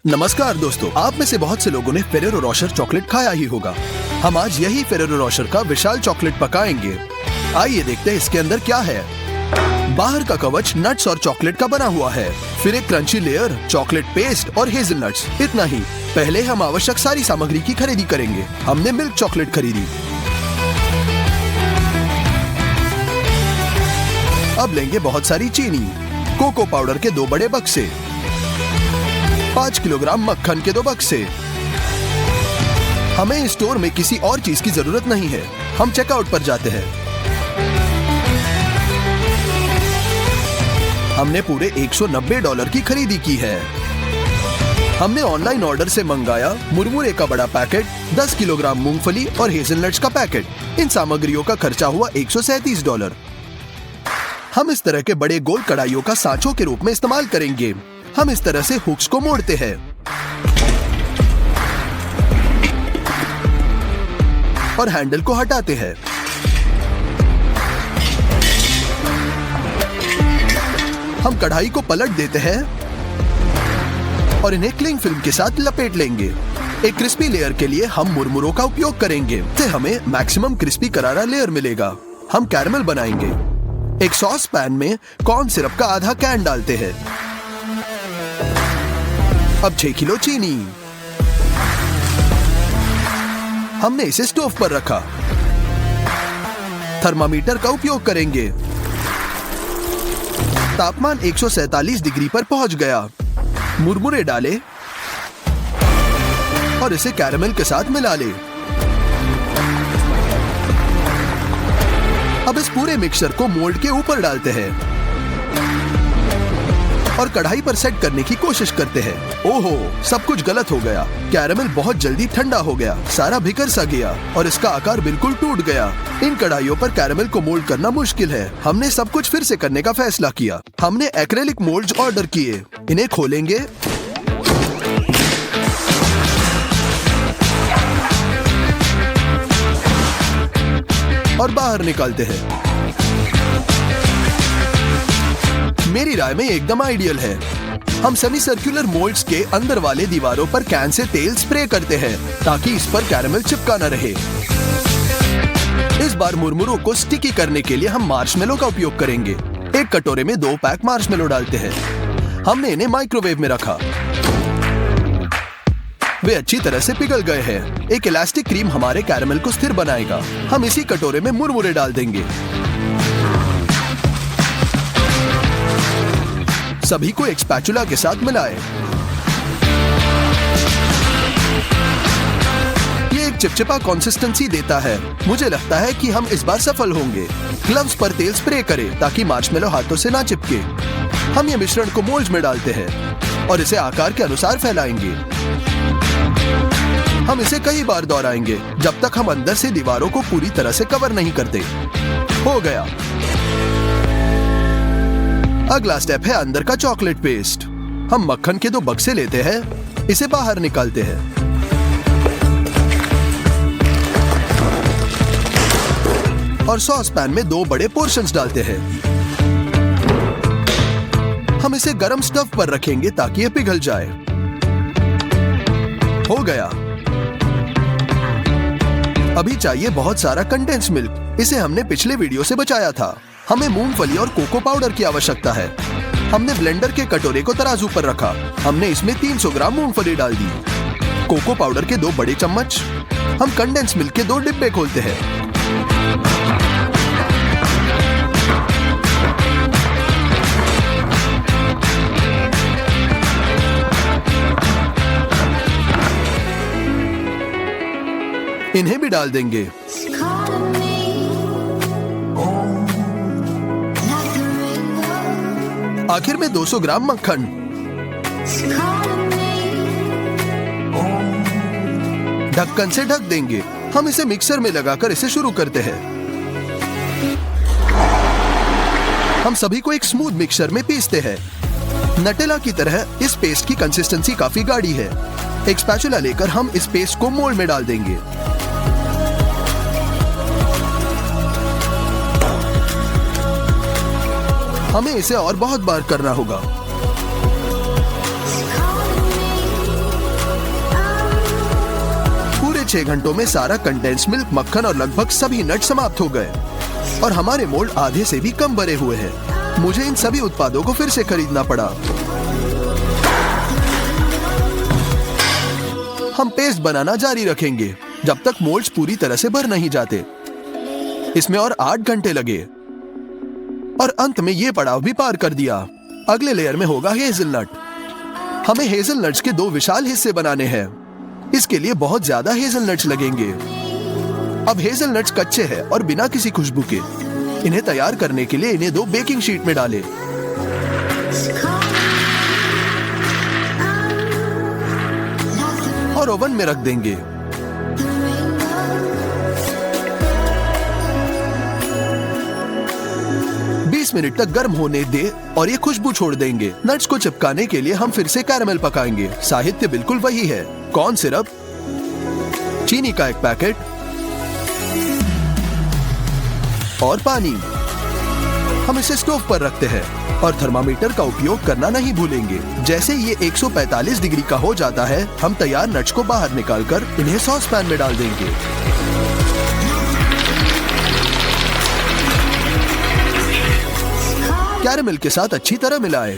नमस्कार दोस्तों, आप में से बहुत से लोगों ने फेरेरो रोशर चॉकलेट खाया ही होगा। हम आज यही फेरेरो रोशर का विशाल चॉकलेट पकाएंगे। आइए देखते हैं इसके अंदर क्या है। बाहर का कवच नट्स और चॉकलेट का बना हुआ है, फिर एक क्रंची लेयर, चॉकलेट पेस्ट और हेजलनट्स। इतना ही। पहले हम आवश्यक सारी सामग्री की खरीदी करेंगे। हमने मिल्क चॉकलेट खरीदी। अब लेंगे बहुत सारी चीनी, कोको पाउडर के 2 बड़े बक्से, 5 किलोग्राम मक्खन के 2 बक्से। हमें स्टोर में किसी और चीज की जरूरत नहीं है। हम चेकआउट पर जाते हैं। हमने पूरे $190 की खरीदी की है। हमने ऑनलाइन ऑर्डर से मंगाया मुरमुरे का बड़ा पैकेट, 10 किलोग्राम मूंगफली और हेजलनट्स का पैकेट। इन सामग्रियों का खर्चा हुआ $137। हम इस तरह के बड़े गोल कढ़ाइयों का सांचों के रूप में इस्तेमाल करेंगे। हम इस तरह से हुक्स को मोड़ते हैं और हैंडल को हटाते हैं। हम कढ़ाई को पलट देते हैं और इन्हें क्लिंग फिल्म के साथ लपेट लेंगे। एक क्रिस्पी लेयर के लिए हम मुरमुरों का उपयोग करेंगे, इससे हमें मैक्सिमम क्रिस्पी करारा लेयर मिलेगा। हम कैरमल बनाएंगे। एक सॉस पैन में कॉर्न सिरप का आधा कैन डालते हैं। अब 6 किलो चीनी। हमने इसे स्टोव पर रखा। थर्मामीटर का उपयोग करेंगे। तापमान 147 डिग्री पर पहुंच गया। मुरमुरे डाले और इसे कैरमल के साथ मिला ले। अब इस पूरे मिक्सचर को मोल्ड के ऊपर डालते हैं और कढ़ाई पर सेट करने की कोशिश करते हैं। ओहो, सब कुछ गलत हो गया। कैरमल बहुत जल्दी ठंडा हो गया, सारा बिखर सा गया और इसका आकार बिल्कुल टूट गया। इन कढ़ाइयों पर कैरमल को मोल्ड करना मुश्किल है। हमने सब कुछ फिर से करने का फैसला किया। हमने एक्रेलिक मोल्ड्स ऑर्डर किए। इन्हें खोलेंगे और बाहर निकालते हैं। मेरी राय में एकदम आइडियल है। हम सेमी सर्कुलर मोल्ड्स के अंदर वाले दीवारों पर कैन से तेल स्प्रे करते हैं ताकि इस पर कैरमल चिपका न रहे। इस बार मुरमुरों को स्टिकी करने के लिए हम मार्शमेलो का उपयोग करेंगे। एक कटोरे में 2 पैक मार्शमेलो डालते हैं। हमने इन्हें माइक्रोवेव में रखा। वे अच्छी तरह से पिघल गए हैं। एक इलास्टिक क्रीम हमारे कैरमल को स्थिर बनाएगा। हम इसी कटोरे में मुरमुरे डाल देंगे। सभी को एक स्पैचुला के साथ मिलाएं। ये एक चिपचिपा कंसिस्टेंसी देता है। मुझे लगता है कि हम इस बार सफल होंगे। ग्लव्स पर तेल स्प्रे करें ताकि मार्शमेलो हाथों से ना चिपके। हम ये मिश्रण को मोल्ड्स में डालते हैं और इसे आकार के अनुसार फैलाएंगे। हम इसे कई बार दोहराएंगे जब तक हम अंदर से दीवारों को पूरी तरह से कवर नहीं करते। हो गया। अगला स्टेप है अंदर का चॉकलेट पेस्ट। हम मक्खन के 2 बक्से लेते हैं, इसे बाहर निकालते हैं और सॉस पैन में 2 बड़े पोर्शंस डालते हैं। हम इसे गरम स्टव पर रखेंगे ताकि यह पिघल जाए। हो गया। अभी चाहिए बहुत सारा कंडेंस मिल्क। इसे हमने पिछले वीडियो से बचाया था। हमें मूंगफली और कोको पाउडर की आवश्यकता है। हमने ब्लेंडर के कटोरे को तराजू पर रखा। हमने इसमें 300 ग्राम मूंगफली डाल दी। कोको पाउडर के 2 बड़े चम्मच। हम कंडेंस मिल्क के 2 डिब्बे खोलते हैं। इन्हें भी डाल देंगे। आखिर में 200 ग्राम मक्खन। ढक्कन से ढक देंगे। हम इसे मिक्सर में लगाकर इसे शुरू करते हैं। हम सभी को एक स्मूथ मिक्सर में पीसते हैं। नटेला की तरह इस पेस्ट की कंसिस्टेंसी काफी गाढ़ी है। एक स्पैचुला लेकर हम इस पेस्ट को मोल्ड में डाल देंगे। हमें इसे और बहुत बार करना होगा। 5-6 घंटों में सारा कंडेंस मिल्क, मक्खन और लगभग सभी नट समाप्त हो गए और हमारे मोल्ड आधे से भी कम भरे हुए हैं। मुझे इन सभी उत्पादों को फिर से खरीदना पड़ा। हम पेस्ट बनाना जारी रखेंगे जब तक मोल्ड्स पूरी तरह से भर नहीं जाते। इसमें और 8 घंटे लगे और अंत में ये पड़ाव भी पार कर दिया। अगले लेयर में होगा हेज़लनट। हमें हेज़लनट्स के 2 विशाल हिस्से बनाने हैं। इसके लिए बहुत ज्यादा हेज़लनट्स लगेंगे। अब हेज़लनट्स कच्चे हैं और बिना किसी खुशबू के। इन्हें तैयार करने के लिए इन्हें 2 बेकिंग शीट में डालें और ओवन में रख देंगे। मिनट तक गर्म होने दे और ये खुशबू छोड़ देंगे। नट्स को चिपकाने के लिए हम फिर से कैरामेल पकाएंगे। साहित्य बिल्कुल वही है, कॉर्न सिरप, चीनी का 1 पैकेट और पानी। हम इसे स्टोव पर रखते हैं और थर्मामीटर का उपयोग करना नहीं भूलेंगे। जैसे ये 145 डिग्री का हो जाता है, हम तैयार नट्स को बाहर निकालकर इन्हें सॉस पैन में डाल देंगे। कैरामेल के साथ अच्छी तरह मिलाएं।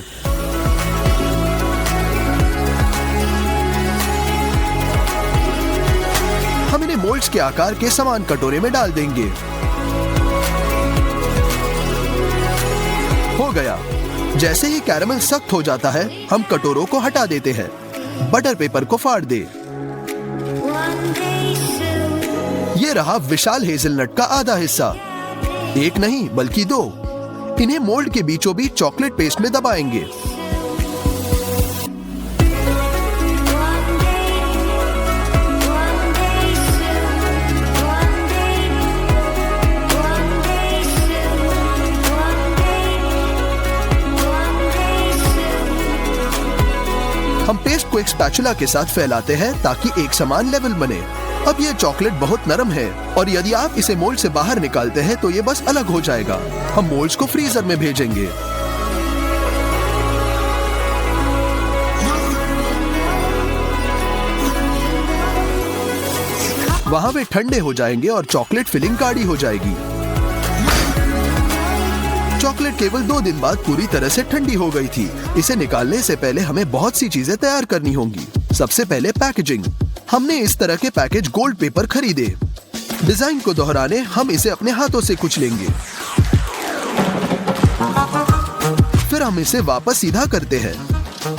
हम इन्हें मोल्ड्स के आकार के समान कटोरे में डाल देंगे। हो गया। जैसे ही कैरामेल सख्त हो जाता है, हम कटोरों को हटा देते हैं। बटर पेपर को फाड़ दे। ये रहा विशाल हेज़लनट का आधा हिस्सा। 1 नहीं बल्कि 2। इन्हें मोल्ड के बीचों बीच चॉकलेट पेस्ट में दबाएंगे। हम पेस्ट को एक स्पैचुला के साथ फैलाते हैं ताकि एक समान लेवल बने। अब ये चॉकलेट बहुत नरम है और यदि आप इसे मोल्ड से बाहर निकालते हैं तो ये बस अलग हो जाएगा। हम मोल्ड्स को फ्रीजर में भेजेंगे। वहां वे ठंडे हो जाएंगे और चॉकलेट फिलिंग गाढ़ी हो जाएगी। चॉकलेट केवल 2 दिन बाद पूरी तरह से ठंडी हो गई थी। इसे निकालने से पहले हमें बहुत सी चीजें तैयार करनी होंगी। सबसे पहले पैकेजिंग। हमने इस तरह के पैकेज गोल्ड पेपर खरीदे। डिजाइन को दोहराने हम इसे अपने हाथों से कुचलेंगे। फिर हम इसे वापस सीधा करते हैं।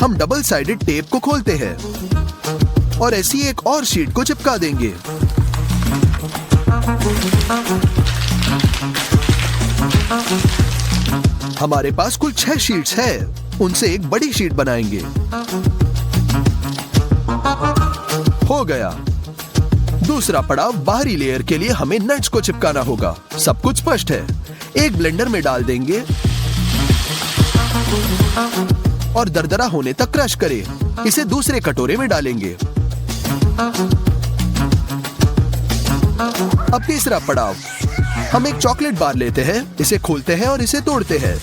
हम डबल साइडेड टेप को खोलते हैं और ऐसी एक और शीट को चिपका देंगे। हमारे पास कुल 6 शीट्स है। उनसे एक बड़ी शीट बनाएंगे। हो गया। दूसरा पड़ाव, बाहरी लेयर के लिए हमें नट्स को चिपकाना होगा। सब कुछ स्पष्ट है। एक ब्लेंडर में डाल देंगे और दरदरा होने तक क्रश करें। इसे दूसरे कटोरे में डालेंगे। अब तीसरा पड़ाव, हम एक चॉकलेट बार लेते हैं, इसे खोलते हैं और इसे तोड़ते हैं।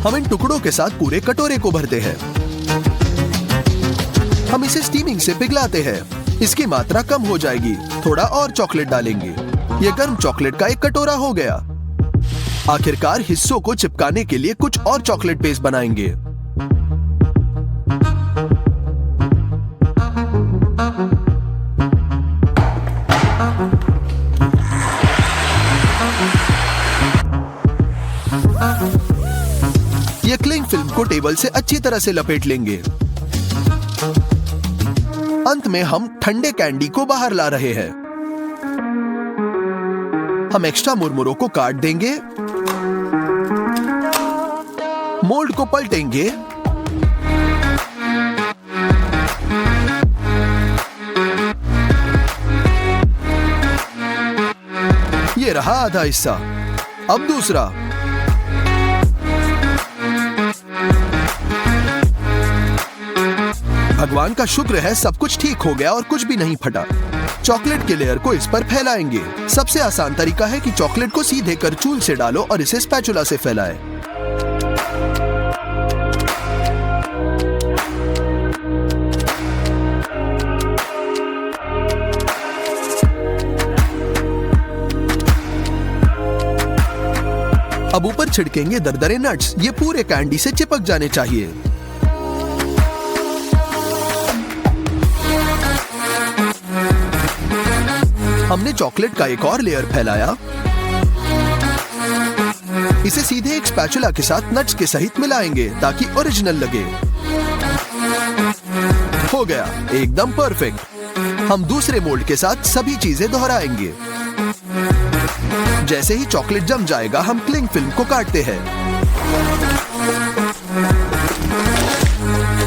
हम इन टुकड़ों के साथ पूरे कटोरे को भरते हैं। हम इसे स्टीमिंग से पिघलाते हैं। इसकी मात्रा कम हो जाएगी। थोड़ा और चॉकलेट डालेंगे। यह गर्म चॉकलेट का एक कटोरा हो गया। आखिरकार हिस्सों को चिपकाने के लिए कुछ और चॉकलेट पेस्ट बनाएंगे। ये क्लिंग फिल्म को टेबल से अच्छी तरह से लपेट लेंगे। अंत में हम ठंडे कैंडी को बाहर ला रहे हैं। हम एक्स्ट्रा मुरमुरों को काट देंगे, मोल्ड को पलटेंगे ये रहा आधा हिस्सा। अब दूसरा। भगवान का शुक्र है सब कुछ ठीक हो गया और कुछ भी नहीं फटा। चॉकलेट के लेयर को इस पर फैलाएंगे। सबसे आसान तरीका है कि चॉकलेट को सीधे करचूल से डालो और इसे स्पैचुला से फैलाएं। अब ऊपर छिड़केंगे दरदरे नट्स। ये पूरे कैंडी से चिपक जाने चाहिए। हमने चॉकलेट का एक और लेयर फैलाया। इसे सीधे एक स्पैचुला के साथ नट्स के सहित मिलाएंगे ताकि ओरिजिनल लगे। हो गया, एकदम परफेक्ट। हम दूसरे मोल्ड के साथ सभी चीजें दोहराएंगे। जैसे ही चॉकलेट जम जाएगा, हम क्लिंग फिल्म को काटते हैं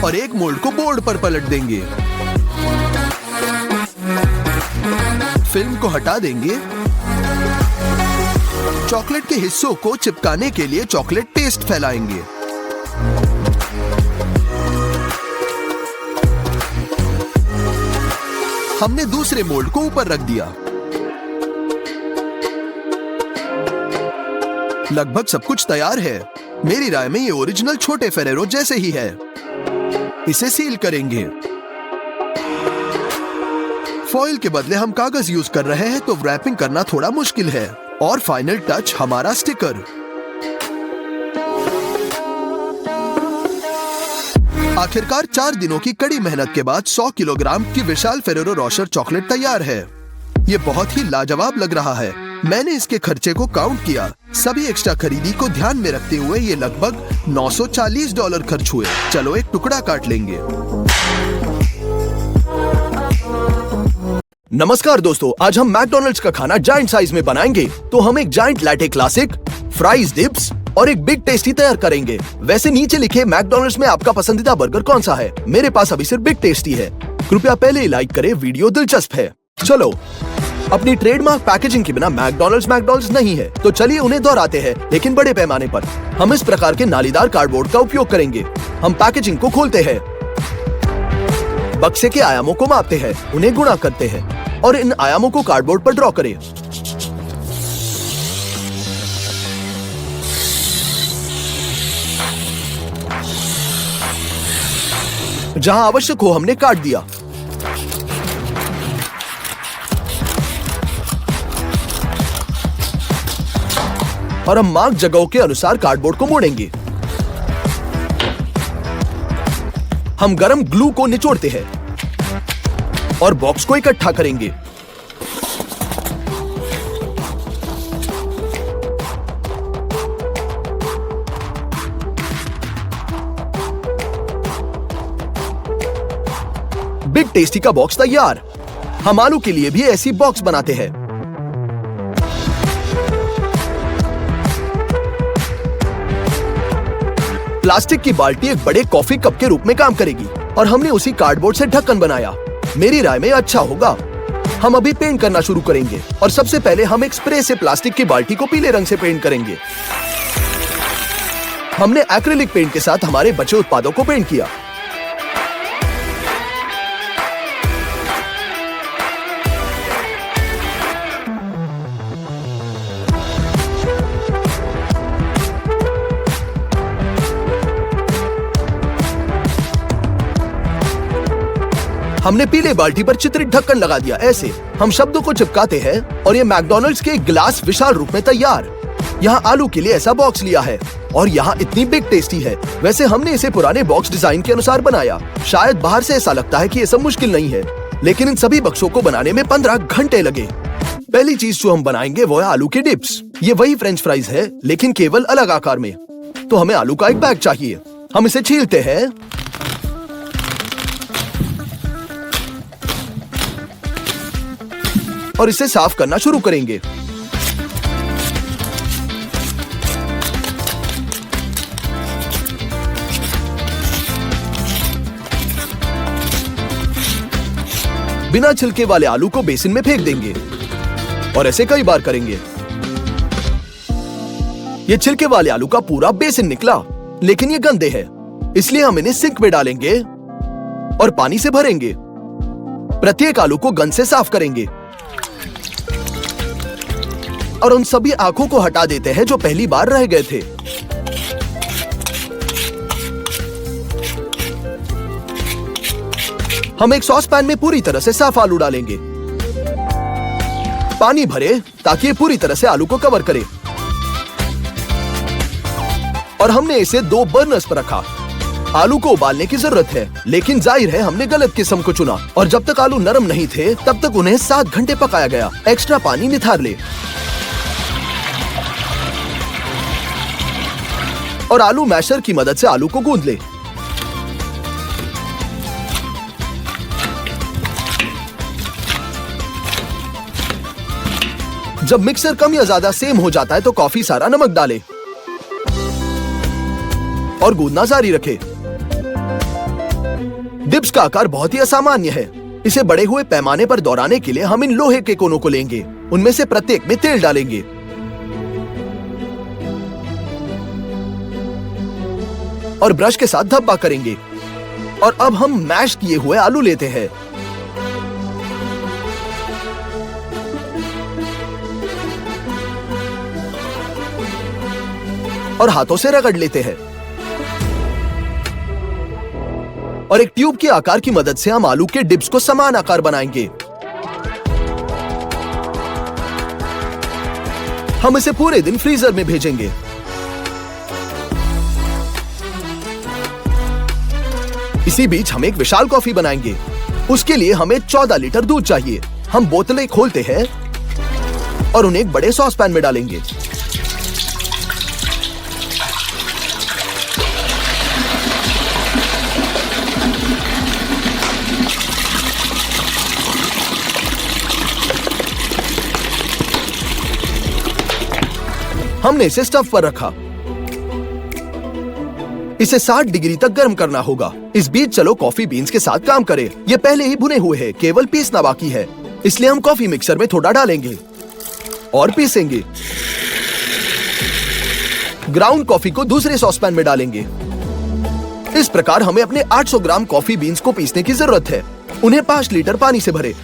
और एक मोल्ड को बोर्ड पर पलट देंगे। फिल्म को हटा देंगे। चॉकलेट के हिस्सों को चिपकाने के लिए चॉकलेट पेस्ट फैलाएंगे। हमने दूसरे मोल्ड को ऊपर रख दिया। लगभग सब कुछ तैयार है। मेरी राय में ये ओरिजिनल छोटे फेरेरो जैसे ही है। इसे सील करेंगे। फॉइल के बदले हम कागज यूज कर रहे हैं, तो रैपिंग करना थोड़ा मुश्किल है। और फाइनल टच हमारा स्टिकर। आखिरकार 4 दिनों की कड़ी मेहनत के बाद 100 किलोग्राम की विशाल फेरेरो रोशर चॉकलेट तैयार है। ये बहुत ही लाजवाब लग रहा है। मैंने इसके खर्चे को काउंट किया। सभी एक्स्ट्रा खरीदी को ध्यान में रखते हुए ये लगभग $940 खर्च हुए। चलो एक टुकड़ा काट लेंगे। नमस्कार दोस्तों, आज हम मैकडॉनल्ड्स का खाना जायंट साइज में बनाएंगे। तो हम एक giant latte classic, fries dips और एक बिग टेस्टी तैयार करेंगे। वैसे नीचे लिखे मैकडॉनल्ड्स में आपका पसंदीदा बर्गर कौन सा है। मेरे पास अभी सिर्फ बिग टेस्टी है। कृपया पहले ही लाइक करें, वीडियो दिलचस्प है। चलो, अपनी ट्रेडमार्क पैकेजिंग के बिना मैकडॉनल्ड्स नहीं है, तो चलिए उन्हें दोहराते हैं, लेकिन बड़े पैमाने पर। हम इस प्रकार के नालीदार कार्डबोर्ड का उपयोग करेंगे। हम पैकेजिंग को खोलते हैं, बक्से के आयामों को मापते हैं, उन्हें गुणा करते हैं और इन आयामों को कार्डबोर्ड पर ड्रॉ करें। जहां आवश्यक हो हमने काट दिया। और हम मार्क जगहों के अनुसार कार्डबोर्ड को मोड़ेंगे। हम गरम ग्लू को निचोड़ते हैं और बॉक्स को इकट्ठा करेंगे। बिग टेस्टी का बॉक्स तैयार। हम आलू के लिए भी ऐसी बॉक्स बनाते हैं। प्लास्टिक की बाल्टी एक बड़े कॉफी कप के रूप में काम करेगी और हमने उसी कार्डबोर्ड से ढक्कन बनाया। मेरी राय में अच्छा होगा। हम अभी पेंट करना शुरू करेंगे और सबसे पहले हम एक स्प्रे से प्लास्टिक की बाल्टी को पीले रंग से पेंट करेंगे। हमने एक्रिलिक पेंट के साथ हमारे बचे उत्पादों को पेंट किया। हमने पीले बाल्टी पर चित्रित ढक्कन लगा दिया। ऐसे हम शब्दों को चिपकाते हैं और ये मैकडॉनल्ड्स के गिलास विशाल रूप में तैयार। यहाँ आलू के लिए ऐसा बॉक्स लिया है और यहाँ इतनी बिग टेस्टी है। वैसे हमने इसे पुराने बॉक्स डिजाइन के अनुसार बनाया। शायद बाहर से ऐसा लगता है कि ये सब मुश्किल नहीं है, लेकिन इन सभी बक्सों को बनाने में 15 घंटे लगे। पहली चीज जो हम बनाएंगे वो है आलू के डिप्स। ये वही फ्रेंच फ्राइज है, लेकिन केवल अलग आकार में। तो हमें आलू का एक बैग चाहिए। हम इसे छीलते हैं और इसे साफ करना शुरू करेंगे। बिना छिलके वाले आलू को बेसिन में फेंक देंगे और ऐसे कई बार करेंगे। ये छिलके वाले आलू का पूरा बेसिन निकला, लेकिन ये गंदे हैं, इसलिए हम इन्हें सिंक में डालेंगे और पानी से भरेंगे। प्रत्येक आलू को गंद से साफ करेंगे और उन सभी आंखों को हटा देते हैं जो पहली बार रह गए थे। हम एक सॉस पैन में पूरी तरह से साफ आलू डालेंगे। पानी भरे ताकि ये पूरी तरह से आलू को कवर करे। और हमने इसे 2 बर्नर्स पर रखा। आलू को उबालने की जरूरत है, लेकिन जाहिर है हमने गलत किस्म को चुना और जब तक आलू नरम नहीं थे तब तक उन्हें 7 घंटे पकाया गया। एक्स्ट्रा पानी निथार ले और आलू मैशर की मदद से आलू को गूंद ले। जब मिक्सर कम या ज्यादा सेम हो जाता है तो कॉफी सारा नमक डाले और गूंदना जारी रखे। डिप्स का आकार बहुत ही असामान्य है। इसे बड़े हुए पैमाने पर दोहराने के लिए हम इन लोहे के कोनों को लेंगे, उनमें से प्रत्येक में तेल डालेंगे और ब्रश के साथ धब्बा करेंगे। और अब हम मैश किए हुए आलू लेते हैं और हाथों से रगड़ लेते हैं और एक ट्यूब के आकार की मदद से हम आलू के डिप्स को समान आकार बनाएंगे। हम इसे पूरे दिन फ्रीजर में भेजेंगे। इसी बीच हम एक विशाल कॉफी बनाएंगे। उसके लिए हमें 14 लीटर दूध चाहिए। हम बोतलें खोलते हैं और उन्हें एक बड़े सॉस पैन में डालेंगे। हमने इसे स्टव पर रखा। इसे 60 डिग्री तक गर्म करना होगा। इस बीच चलो कॉफी बीन्स के साथ काम करें। ये पहले ही भुने हुए हैं, केवल पीसना बाकी है। इसलिए हम कॉफी मिक्सर में थोड़ा डालेंगे और पीसेंगे। ग्राउंड कॉफी को दूसरे सॉसपैन में डालेंगे। इस प्रकार हमें अपने 800 ग्राम कॉफी बीन्स को पीसने की जरूरत है। उन्हें 5 लीटर पानी से भरे।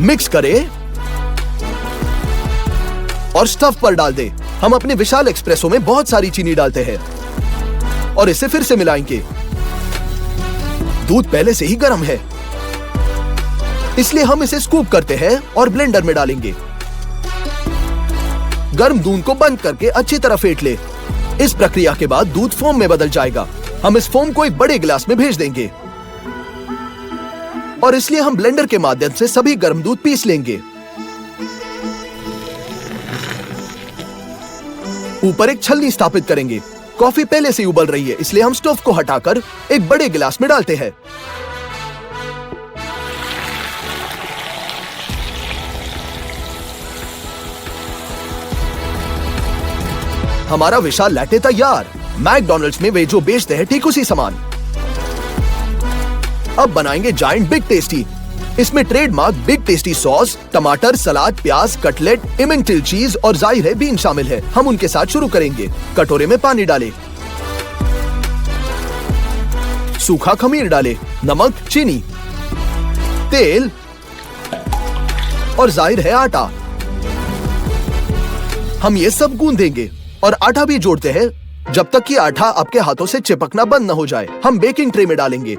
मिक्स करें और स्टव पर डाल दें। हम अपने विशाल एक्सप्रेसो में बहुत सारी चीनी डालते हैं और इसे फिर से मिलाएंगे। दूध पहले से ही गर्म है, इसलिए हम इसे स्कूप करते हैं और ब्लेंडर में डालेंगे। गर्म दूध को बंद करके अच्छी तरह फेंट ले। इस प्रक्रिया के बाद दूध फोम में बदल जाएगा। हम इस फोम को एक बड़े गिलास में भेज देंगे और इसलिए हम ब्लेंडर के माध्यम से सभी गर्म दूध पीस लेंगे। ऊपर एक छलनी स्थापित करेंगे। कॉफी पहले से ही उबल रही है, इसलिए हम स्टोव को हटाकर एक बड़े गिलास में डालते हैं। हमारा विशाल लैटे तैयार। मैकडॉनल्ड्स में वे जो बेचते हैं ठीक उसी समान। अब बनाएंगे जायंट बिग टेस्टी। इसमें ट्रेडमार्क बिग टेस्टी सॉस, टमाटर, सलाद, प्याज, कटलेट, इमेंटिल चीज और जाहिर है बीन शामिल है। हम उनके साथ शुरू करेंगे। कटोरे में पानी डालें, सूखा खमीर डालें, नमक, चीनी, तेल और जाहिर है आटा। हम ये सब गूंदेंगे और आटा भी जोड़ते हैं जब तक कि आटा आपके हाथों से चिपकना बंद न हो जाए। हम बेकिंग ट्रे में डालेंगे।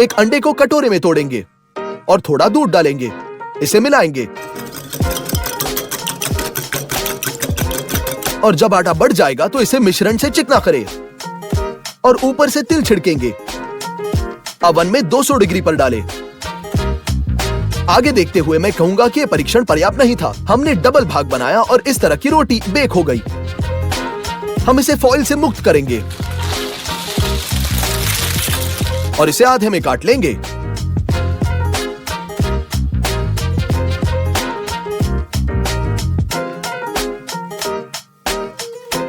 एक अंडे को कटोरे में तोड़ेंगे और थोड़ा दूध डालेंगे। इसे मिलाएंगे और जब आटा बढ़ जाएगा तो इसे मिश्रण से चिकना करें और ऊपर से तिल छिड़केंगे। अवन में 200 डिग्री पर डालें। आगे देखते हुए मैं कहूंगा कि यह परीक्षण पर्याप्त नहीं था। हमने डबल भाग बनाया और इस तरह की रोटी बेक हो गई। हम इसे फॉइल से मुक्त करेंगे और इसे आधे में काट लेंगे।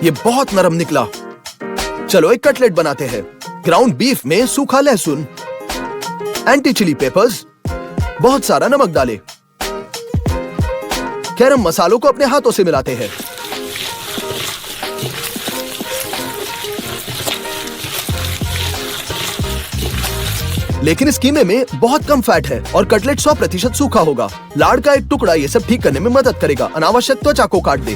ये बहुत नरम निकला। चलो एक कटलेट बनाते हैं। ग्राउंड बीफ में सूखा लहसुन, एंटी चिली पेपर्स, बहुत सारा नमक डालें। गरम मसालों को अपने हाथों से मिलाते हैं। लेकिन इस कीमे में बहुत कम फैट है और कटलेट 100% सूखा होगा। लाड़ का एक टुकड़ा ये सब ठीक करने में मदद करेगा। अनावश्यक त्वचा को काट दे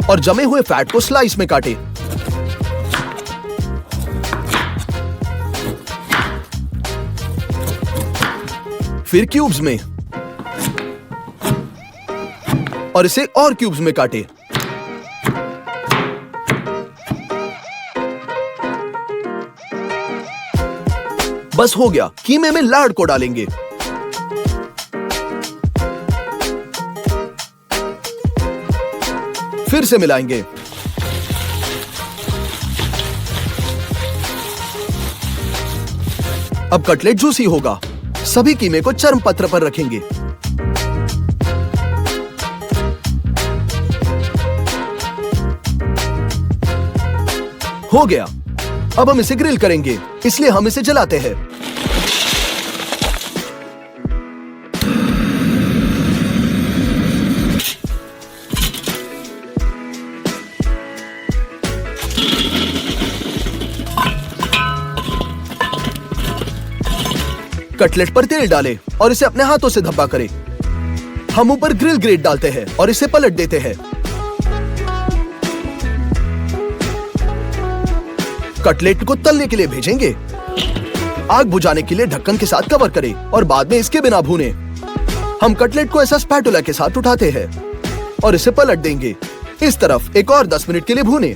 और जमे हुए फैट को स्लाइस में काटे। फिर क्यूब्स में और इसे और क्यूब्स में काटे। बस हो गया। कीमे में लार्ड को डालेंगे। फिर से मिलाएंगे। अब कटलेट जूसी होगा। सभी कीमे को चर्म पत्र पर रखेंगे। हो गया। अब हम इसे ग्रिल करेंगे, इसलिए हम इसे जलाते हैं। कटलेट पर तेल डालें और इसे अपने हाथों से धब्बा करें। हम ऊपर ग्रिल ग्रेट डालते हैं और इसे पलट देते हैं। कटलेट को तलने के लिए भेजेंगे। आग बुझाने के लिए ढक्कन के साथ कवर करें और बाद में इसके बिना भूनें। हम कटलेट को ऐसा स्पैटुला के साथ उठाते हैं और इसे पलट देंगे। इस तरफ एक और 10 मिनट के लिए भूनें।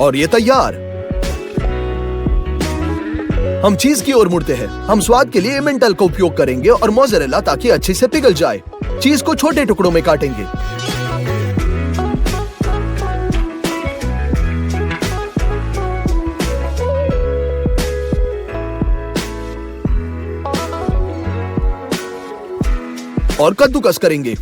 और ये तैयार। हम चीज की ओर मुड़ते हैं। हम स्वाद के लिए एमेंटल का उपयोग करेंगे और मोज़रेला ताकि अच्छे से पिघल जाए। चीज को छोटे टुकड़ों में काटेंगे। और कद्दूकस करेंगे।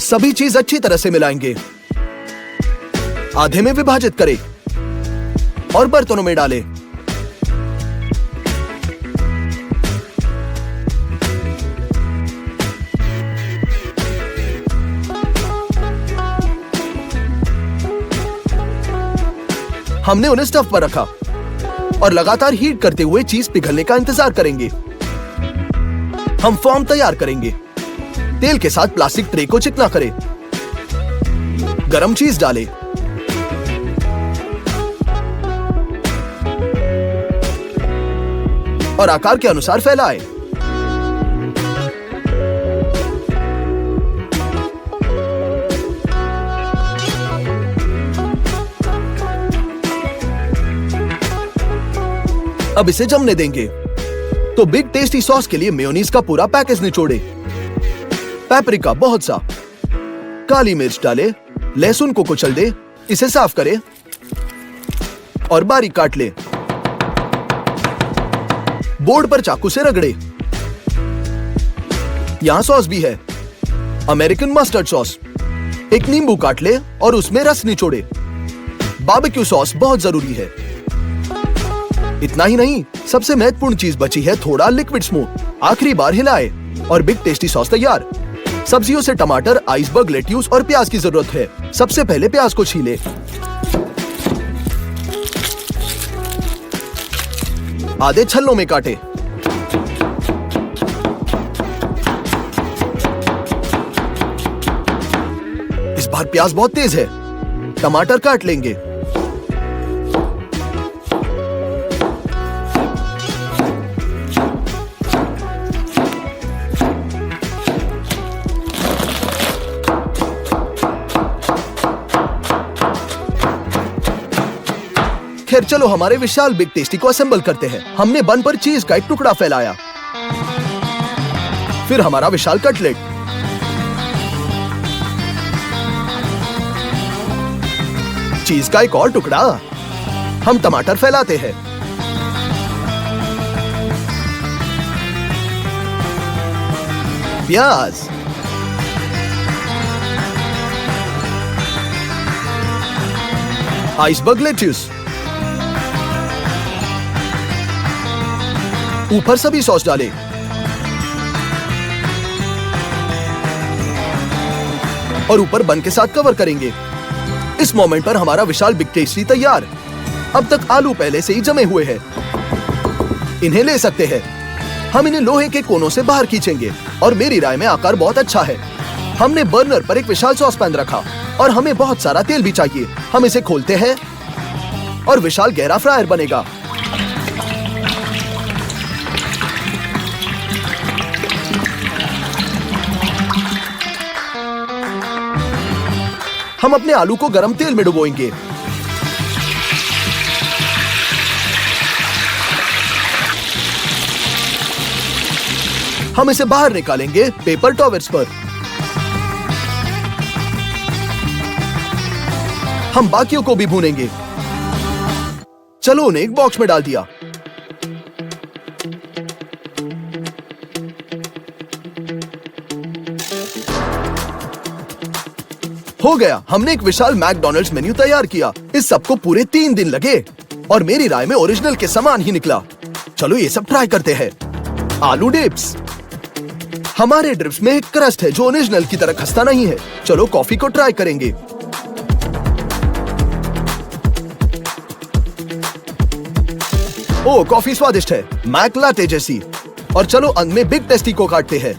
सभी चीज अच्छी तरह से मिलाएंगे। आधे में विभाजित करें और बर्तनों में डालें। हमने उन्हें स्टफ पर रखा और लगातार हीट करते हुए चीज पिघलने का इंतजार करेंगे। हम फॉर्म तैयार करेंगे। तेल के साथ प्लास्टिक ट्रे को चिकना करें। गरम चीज डालें। और आकार के अनुसार फैलाएं। अब इसे जमने देंगे। तो बिग टेस्टी सॉस के लिए मेयोनीज का पूरा पैकेज निचोड़े। पेपरिका बहुत सा, काली मिर्च डाले, लहसुन को कुचल दे, इसे साफ करें और बारीक काट ले। बोर्ड पर चाकू से रगड़े। यहां सॉस भी है, अमेरिकन मस्टर्ड सॉस। एक नींबू काट ले और उसमें रस निचोड़े। बारबेक्यू सॉस बहुत जरूरी है। इतना ही नहीं, सबसे महत्वपूर्ण चीज बची है, थोड़ा लिक्विड स्मूथ। आखिरी बार हिलाए और बिग टेस्टी सॉस तैयार। सब्जियों से टमाटर, आइसबर्ग लेट्यूस और प्याज की जरूरत है। सबसे पहले प्याज को छीले। आधे छल्लों में काटे। इस बार प्याज बहुत तेज है। टमाटर काट लेंगे। खैर चलो हमारे विशाल बिग टेस्टी को असेंबल करते हैं। हमने बन पर चीज का एक टुकड़ा फैलाया, फिर हमारा विशाल कटलेट, चीज का एक और टुकड़ा। हम टमाटर फैलाते हैं, प्याज, आइसबर्ग लेट्यूस, ऊपर सभी सॉस डालें। और ऊपर बन के साथ कवर करेंगे। इस मोमेंट पर हमारा विशाल बिग टेस्टी तैयार। अब तक आलू पहले से ही जमे हुए हैं। इन्हें ले सकते हैं। हम इन्हें लोहे के कोनों से बाहर खींचेंगे और मेरी राय में आकार बहुत अच्छा है। हमने बर्नर पर एक विशाल सॉस पैन रखा और हमें बहुत सारा तेल भी चाहिए। हम इसे खोलते हैं और विशाल गहरा फ्रायर बनेगा। हम अपने आलू को गरम तेल में डुबोएंगे। हम इसे बाहर निकालेंगे पेपर टॉवेल्स पर। हम बाकियों को भी भूनेंगे। चलो उन्हें एक बॉक्स में डाल दिया। हो गया, हमने एक विशाल मैकडॉनल्ड्स मेन्यू तैयार किया। इस सबको पूरे 3 दिन लगे और मेरी राय में ओरिजिनल के समान ही निकला। चलो ये सब ट्राई करते हैं। आलू डिप्स। हमारे डिप्स में एक क्रस्ट है जो ओरिजिनल की तरह खस्ता नहीं है। चलो कॉफी को ट्राई करेंगे। ओ, कॉफी स्वादिष्ट है, मैक लाटे जैसी। और चलो अंत में बिग टेस्टी को काटते हैं।